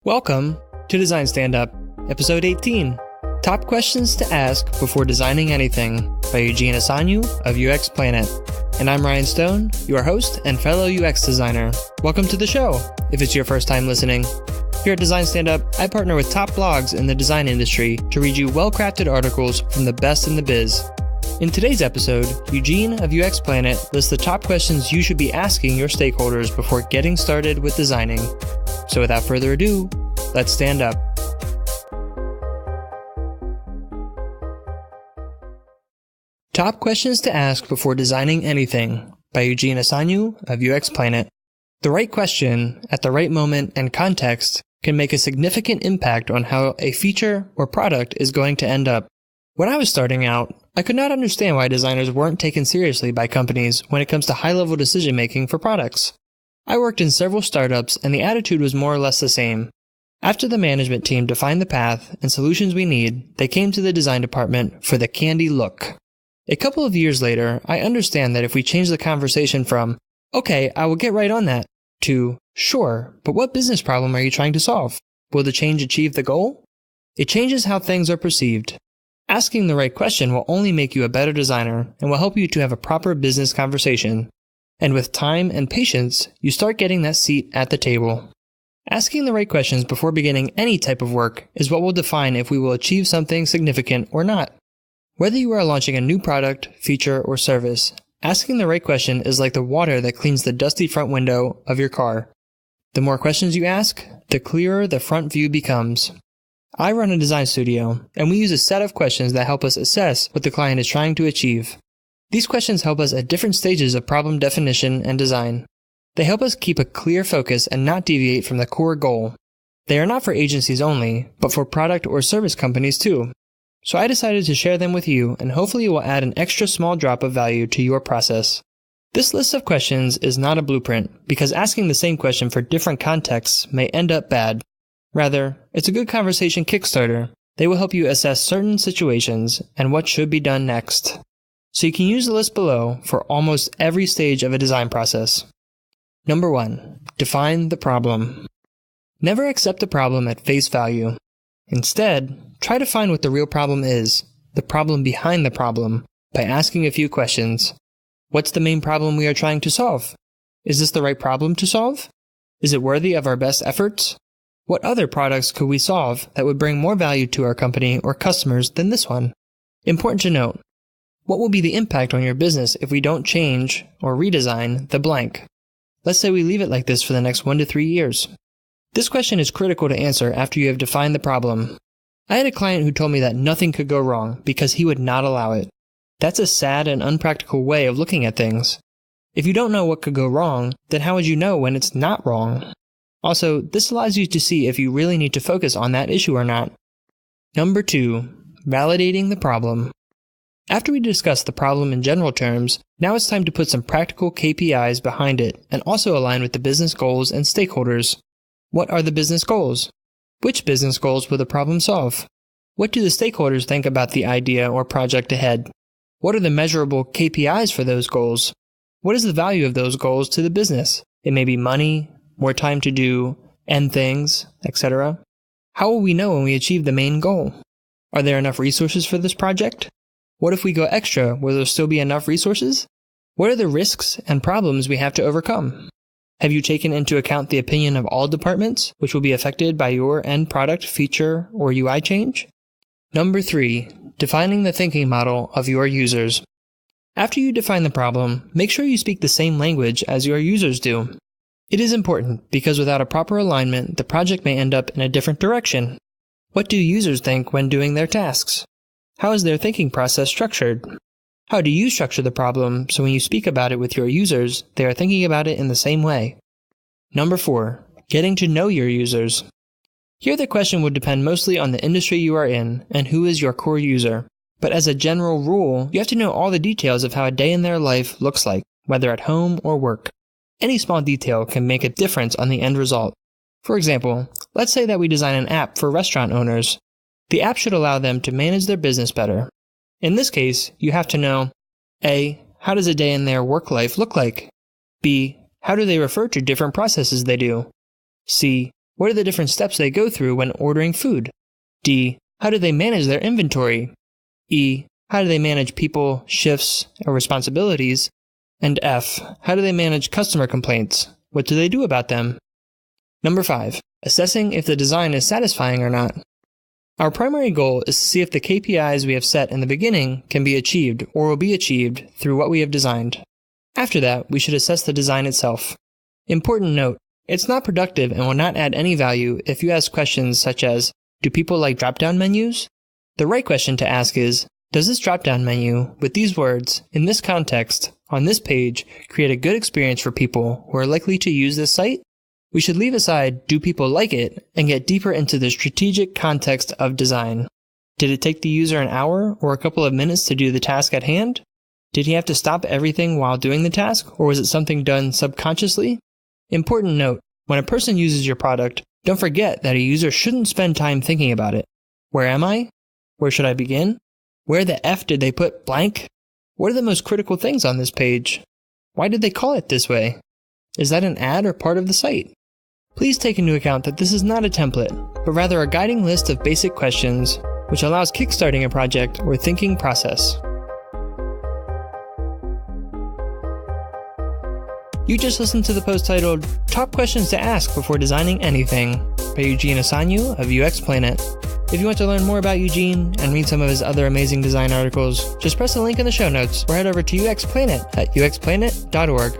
Welcome to Design Stand-Up, Episode 18, Top Questions to Ask Before Designing Anything by Eugen Eşanu of UX Planet. And I'm Ryan Stone, your host and fellow UX designer. Welcome to the show, if it's your first time listening. Here at Design Stand-Up, I partner with top blogs in the design industry to read you well-crafted articles from the best in the biz. In today's episode, Eugen of UX Planet lists the top questions you should be asking your stakeholders before getting started with designing. So without further ado, let's stand up. Top questions to ask before designing anything by Eugen Eşanu of UX Planet. The right question at the right moment and context can make a significant impact on how a feature or product is going to end up. When I was starting out, I could not understand why designers weren't taken seriously by companies when it comes to high-level decision-making for products. I worked in several startups and the attitude was more or less the same. After the management team defined the path and solutions we need, they came to the design department for the candy look. A couple of years later, I understand that if we change the conversation from, "Okay, I will get right on that," to, "Sure, but what business problem are you trying to solve? Will the change achieve the goal?" It changes how things are perceived. Asking the right question will only make you a better designer and will help you to have a proper business conversation. And with time and patience, you start getting that seat at the table. Asking the right questions before beginning any type of work is what will define if we will achieve something significant or not. Whether you are launching a new product, feature, or service, asking the right question is like the water that cleans the dusty front window of your car. The more questions you ask, the clearer the front view becomes. I run a design studio, and we use a set of questions that help us assess what the client is trying to achieve. These questions help us at different stages of problem definition and design. They help us keep a clear focus and not deviate from the core goal. They are not for agencies only, but for product or service companies too. So I decided to share them with you, and hopefully it will add an extra small drop of value to your process. This list of questions is not a blueprint, because asking the same question for different contexts may end up bad. Rather, it's a good conversation kickstarter. They will help you assess certain situations and what should be done next. So you can use the list below for almost every stage of a design process. Number 1. Define the problem. Never accept the problem at face value. Instead, try to find what the real problem is, the problem behind the problem, by asking a few questions. What's the main problem we are trying to solve? Is this the right problem to solve? Is it worthy of our best efforts? What other products could we solve that would bring more value to our company or customers than this one? Important to note, what will be the impact on your business if we don't change or redesign the blank? Let's say we leave it like this for the next 1 to 3 years. This question is critical to answer after you have defined the problem. I had a client who told me that nothing could go wrong because he would not allow it. That's a sad and unpractical way of looking at things. If you don't know what could go wrong, then how would you know when it's not wrong? Also, this allows you to see if you really need to focus on that issue or not. Number 2. Validating the problem. After we discuss the problem in general terms, now it's time to put some practical KPIs behind it and also align with the business goals and stakeholders. What are the business goals? Which business goals will the problem solve? What do the stakeholders think about the idea or project ahead? What are the measurable KPIs for those goals? What is the value of those goals to the business? It may be money, more time to do end things, etc. How will we know when we achieve the main goal? Are there enough resources for this project? What if we go extra? Will there still be enough resources? What are the risks and problems we have to overcome? Have you taken into account the opinion of all departments, which will be affected by your end product, feature, or UI change? Number 3. Defining the thinking model of your users. After you define the problem, make sure you speak the same language as your users do. It is important because without a proper alignment, the project may end up in a different direction. What do users think when doing their tasks? How is their thinking process structured? How do you structure the problem so when you speak about it with your users, they are thinking about it in the same way? Number 4. Getting to know your users. Here the question would depend mostly on the industry you are in and who is your core user. But as a general rule, you have to know all the details of how a day in their life looks like, whether at home or work. Any small detail can make a difference on the end result. For example, let's say that we design an app for restaurant owners. The app should allow them to manage their business better. In this case, you have to know A. How does a day in their work life look like? B. How do they refer to different processes they do? C. What are the different steps they go through when ordering food? D. How do they manage their inventory? E. How do they manage people, shifts, or responsibilities? And F. How do they manage customer complaints? What do they do about them? Number 5. Assessing if the design is satisfying or not. Our primary goal is to see if the KPIs we have set in the beginning can be achieved or will be achieved through what we have designed. After that, we should assess the design itself. Important note, it's not productive and will not add any value if you ask questions such as, do people like drop-down menus? The right question to ask is, does this drop-down menu, with these words, in this context, on this page, create a good experience for people who are likely to use this site? We should leave aside, do people like it, and get deeper into the strategic context of design. Did it take the user an hour or a couple of minutes to do the task at hand? Did he have to stop everything while doing the task, or was it something done subconsciously? Important note, when a person uses your product, don't forget that a user shouldn't spend time thinking about it. Where am I? Where should I begin? Where the F did they put blank? What are the most critical things on this page? Why did they call it this way? Is that an ad or part of the site? Please take into account that this is not a template, but rather a guiding list of basic questions which allows kickstarting a project or thinking process. You just listened to the post titled, Top Questions to Ask Before Designing Anything by Eugen of UX Planet. If you want to learn more about Eugen and read some of his other amazing design articles, just press the link in the show notes or head over to UX Planet at uxplanet.org.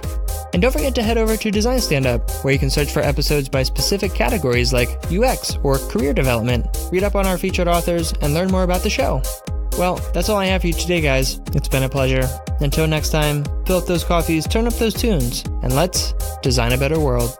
And don't forget to head over to Design Standup, where you can search for episodes by specific categories like UX or career development, read up on our featured authors, and learn more about the show. Well, that's all I have for you today, guys. It's been a pleasure. Until next time, fill up those coffees, turn up those tunes, and let's design a better world.